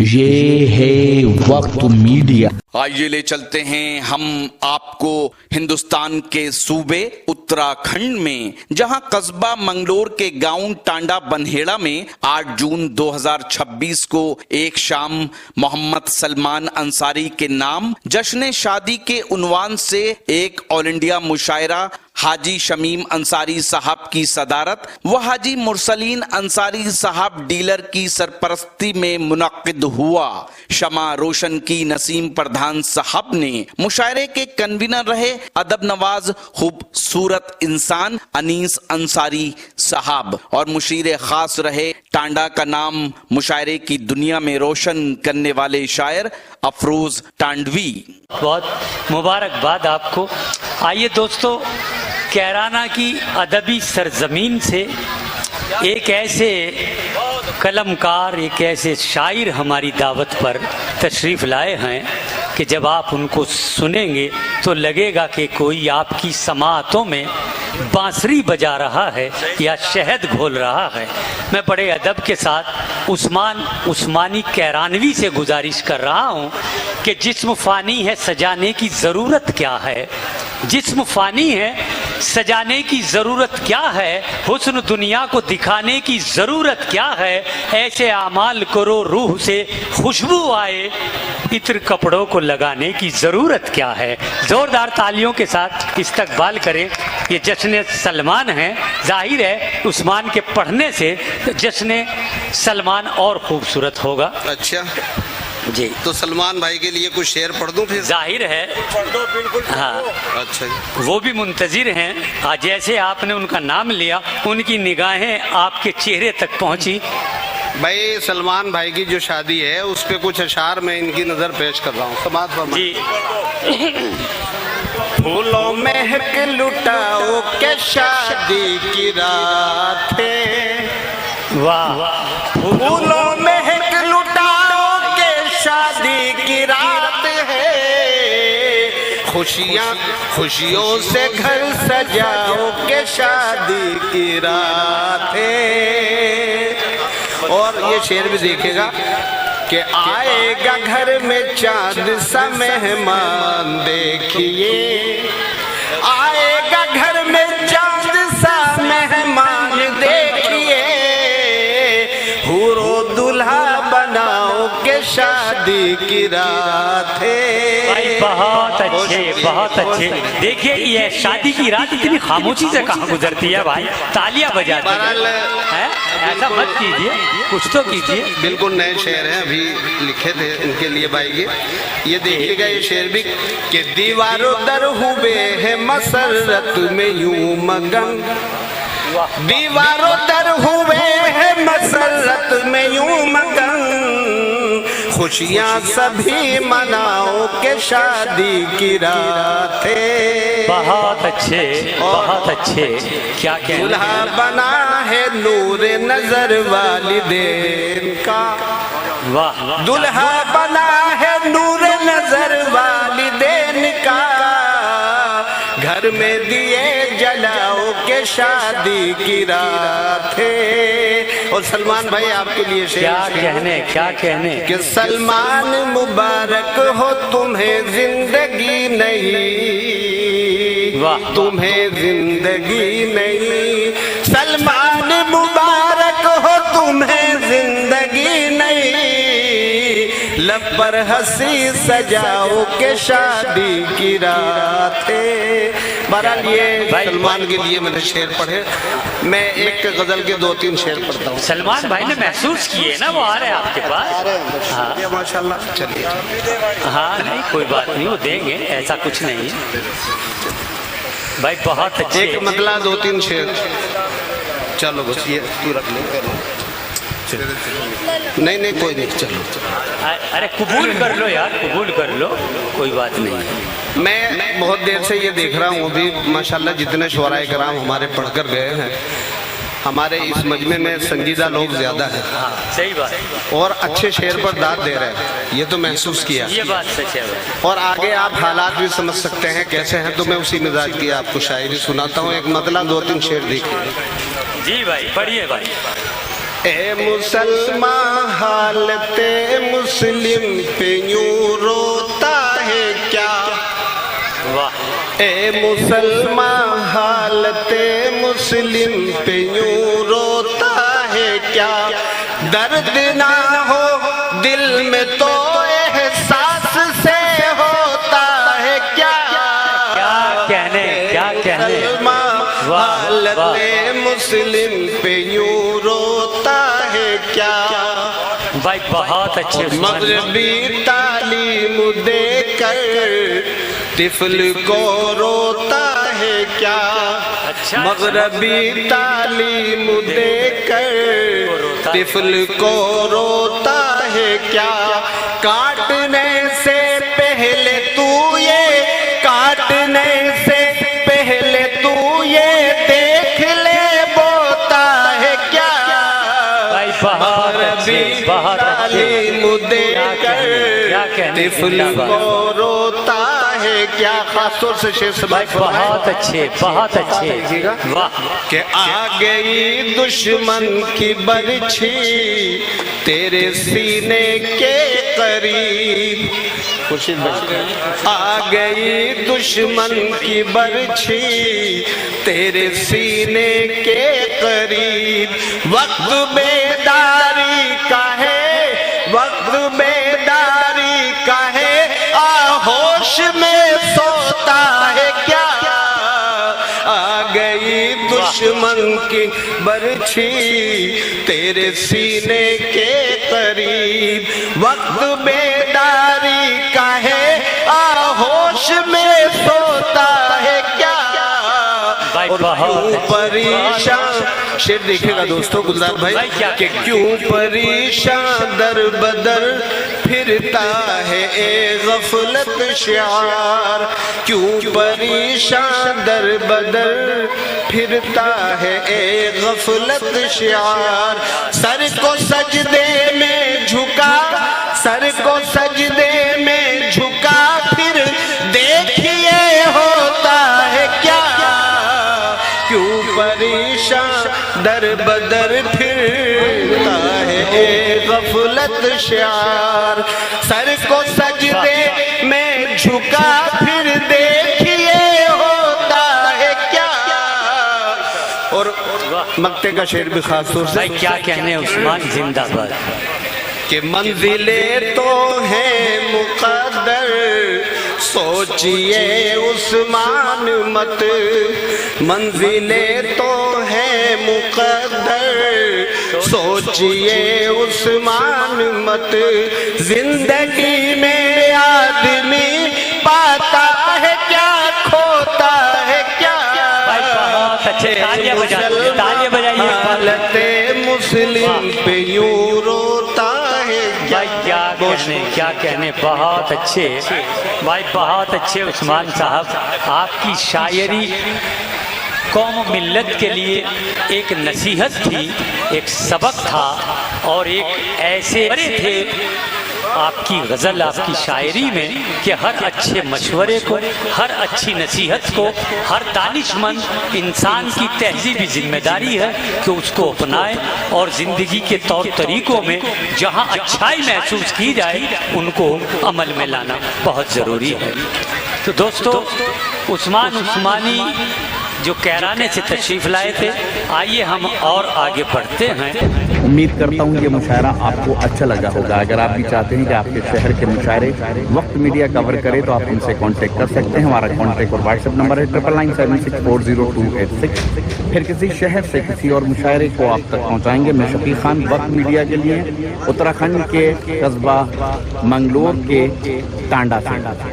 یہ ہے وقت میڈیا۔ آئیے لے چلتے ہیں ہم آپ کو ہندوستان کے صوبے اتراکھنڈ میں، جہاں قصبہ منگلور کے گاؤں ٹانڈا بنہیڑا میں 8 جون 2026 کو ایک شام محمد سلمان انصاری کے نام جشن شادی کے عنوان سے ایک آل انڈیا مشاعرہ حاجی شمیم انصاری صاحب کی صدارت و حاجی مرسلین انصاری صاحب ڈیلر کی سرپرستی میں منعقد ہوا۔ شمع روشن کی نسیم پردھان صاحب نے مشاعرے کے کنوینر رہے ادب نواز خوبصورت انسان انیس انصاری صاحب، اور مشیر خاص رہے ٹانڈا کا نام مشاعرے کی دنیا میں روشن کرنے والے شاعر افروز ٹانڈوی۔ بہت مبارکباد آپ کو۔ آئیے دوستو، کیرانہ کی ادبی سرزمین سے ایک ایسے قلمکار، ایک ایسے شاعر ہماری دعوت پر تشریف لائے ہیں کہ جب آپ ان کو سنیں گے تو لگے گا کہ کوئی آپ کی سماعتوں میں بانسری بجا رہا ہے یا شہد گھول رہا ہے۔ میں بڑے ادب کے ساتھ عثمانی کیرانوی سے گزارش کر رہا ہوں کہ جسم فانی ہے سجانے کی ضرورت کیا ہے، جسم فانی ہے سجانے کی ضرورت کیا ہے، حسن دنیا کو دکھانے کی ضرورت کیا ہے، ایسے اعمال کرو روح سے خوشبو آئے، عطر کپڑوں کو لگانے کی ضرورت کیا ہے۔ زوردار تالیوں کے ساتھ استقبال کریں۔ یہ جشن سلمان ہے، ظاہر ہے عثمان کے پڑھنے سے جشن سلمان اور خوبصورت ہوگا۔ اچھا جی، تو سلمان بھائی کے لیے کچھ شعر پڑھ دوں پھر؟ ظاہر ہے، ہاں اچھا جی، وہ بھی منتظر ہیں۔ جیسے آپ نے ان کا نام لیا ان کی نگاہیں آپ کے چہرے تک پہنچی۔ بھائی سلمان بھائی کی جو شادی ہے اس پہ کچھ اشعار میں ان کی نظر پیش کر رہا ہوں، سماعت فرمائیں۔ جی، پھولوں مہک لٹاؤ کہ شادی کی رات ہے، واہ، پھولوں مہک لٹاؤ کہ شادی کی رات ہے، خوشیوں سے گھر سجاؤ کہ شادی کی رات ہے۔ اور یہ شعر بھی دیکھے گا کہ آئے گا گھر میں چاند سا مہمان دیکھیے، آئے گا گھر میں چاند سا مہمان دیکھیے، حور و دلہا بناؤ کہ شادی کی رات ہے۔ بھائی بہت اچھے، بہت اچھے۔ دیکھیے یہ شادی کی رات اتنی خاموشی سے کہاں گزرتی ہے بھائی، تالیاں بجاتے ہیں۔ ایسا مت کیجیے، کچھ تو کیجیے۔ بالکل نئے شعر ہیں، ابھی لکھے تھے ان کے لیے بھائی۔ یہ دیکھیے گا یہ شعر بھی کہ دیواروں در ہوئے ہے مسرت میں یوں مگن، دیواروں در ہوئے ہے مسرت میں یوں مگن، خوشیاں سبھی مناؤ کہ شادی کی رات ہے۔ بہت اچھے، بہت اچھے۔ کیا کہنا دلہا بنا ہے نور نظر والدین کا، واہ، دلہا بنا ہے نور نظر والدین کا، گھر میں دیے جلاؤ کہ شادی کی رات ہے۔ اور سلمان بھائی آپ کے لیے کیا کہنے، کیا کہنے کہ سلمان مبارک ہو تمہیں زندگی نہیں، واہ، تمہیں زندگی نہیں، سلمان مبارک ہو تمہیں زندگی نہیں، لب پر ہنسی سجاؤ کہ شادی کی رات ہے۔ بہرحال یہ سلمان کے لیے میں نے شعر پڑھے، میں ایک غزل کے 2-3 شعر پڑھتا ہوں۔ سلمان بھائی نے محسوس کیے نا، وہ آ رہے ہیں آپ کے پاس۔ ہاں ماشاءاللہ، چلیے ہاں، نہیں کوئی بات نہیں، وہ دیں گے، ایسا کچھ نہیں بھائی۔ بہت اچھے۔ ایک مطلع 2-3 شعر، چلو بس یہ تو رکھ لیں۔ نہیں کوئی نہیں، چلو۔ ارے قبول کر لو یار، قبول کر لو، کوئی بات نہیں۔ میں بہت دیر سے یہ دیکھ رہا ہوں ابھی ماشاءاللہ جتنے شعراء کرام ہمارے پڑھ کر گئے ہیں، ہمارے اس مجمع میں سنجیدہ لوگ زیادہ ہیں، صحیح بات، اور اچھے شعر پر داد دے رہے ہیں، یہ تو محسوس کیا۔ یہ بات سچ ہے بھائی۔ اور آگے آپ حالات بھی سمجھ سکتے ہیں کیسے ہیں، تو میں اسی مزاج کی آپ کو شاعری سناتا ہوں۔ ایک مطلع 2-3 شعر دیکھیے۔ جی بھائی، پڑھیے بھائی۔ اے مسلمان حالت مسلم پہ یوں روتا ہے کیا، اے مسلمان حالت مسلم پہ یوں روتا ہے کیا، درد نہ ہو دل میں تو احساس سے ہوتا ہے کیا، کیا کہنے حالت مسلم پہ یوں روتا ہے کیا، بھائی بہت اچھے مغربی تعلیم دے کر طفل کو روتا ہے کیا، مغربی تعلیم دے کر طفل کو روتا ہے کیا، کاٹنے سے پہلے تو یہ کاٹنے سے پہلے تو یہ دیکھ لے بوتا ہے کیا، مغربی تعلیم دے کر طفل کو روتا ہے کیا، خاص طور سے شیخ صاحب بہت اچھے کہ آ گئی دشمن کی برچھی تیرے سینے کے قریب، آ گئی دشمن کی برچھی تیرے سینے کے قریب، وقت بیداری کا ہے، وقت بیداری کا ہے، آہوش میں سوتا ہے کیا، آ گئی دشمن کی برچھی تیرے سینے کے قریب، وقت بیداری کا ہے، آہوش میں سوتا ہے کیا، اور کیوں پریشان، شعر دیکھے گا دوستو گلزار بھائی، کہ کیوں پریشان در بدر پھرتا ہے اے غفلت شعار، کیوں پریشان در بدر پھرتا ہے اے غفلت شعار، سر کو سجدے میں جھکا، سر کو سجدے میں جھکا، پھر دیکھیے ہوتا ہے کیا، کیوں پریشان در بدر پھرتا ہے اے غفلت شعار، سر کو سجدے میں جھکا، پھر دیکھیے ہوتا ہے کیا، اور مقطع کا شعر بھی خاص طور سے کیا کہنے عثمان زندہ باد، کہ منزلیں تو ہیں مقدر سوچئے عثمان مت، منزلیں تو ہیں مقدر سوچئے عثمان مت، زندگی میں آدمی پاتا ہے کیا کھوتا ہے کیا، حالت مسلم پہ یوں روتا ہے کیا کہنے، بہت اچھے بھائی، بہت اچھے عثمان صاحب، آپ کی شاعری قوم و ملت کے لیے ایک نصیحت تھی، ایک سبق تھا، اور ایک ایسے تھے آپ کی غزل، آپ کی شاعری میں، کہ ہر اچھے مشورے کو، ہر اچھی نصیحت کو، ہر دانشمند انسان کی تہذیبی ذمہ داری ہے کہ اس کو اپنائے، اور زندگی کے طور طریقوں میں جہاں اچھائی محسوس کی جائے ان کو عمل میں لانا بہت ضروری ہے۔ تو دوستو، عثمان عثمانی جو کیرانے سے تشریف لائے تھے، آئیے ہم اور آگے بڑھتے ہیں۔ امید کرتا ہوں یہ مشاعرہ آپ کو اچھا لگا ہوگا۔ اگر آپ بھی چاہتے ہیں کہ آپ کے شہر کے مشاعرے وقت میڈیا کور کرے تو آپ ہم سے کانٹیکٹ کر سکتے ہیں۔ ہمارا کانٹیکٹ اور واٹس ایپ نمبر ہے 9997640286۔ پھر کسی شہر سے کسی اور مشاعرے کو آپ تک پہنچائیں گے۔ میں شفیق خان، وقت میڈیا کے لیے اتراکھنڈ کے قصبہ منگلور کے ٹانڈا سے۔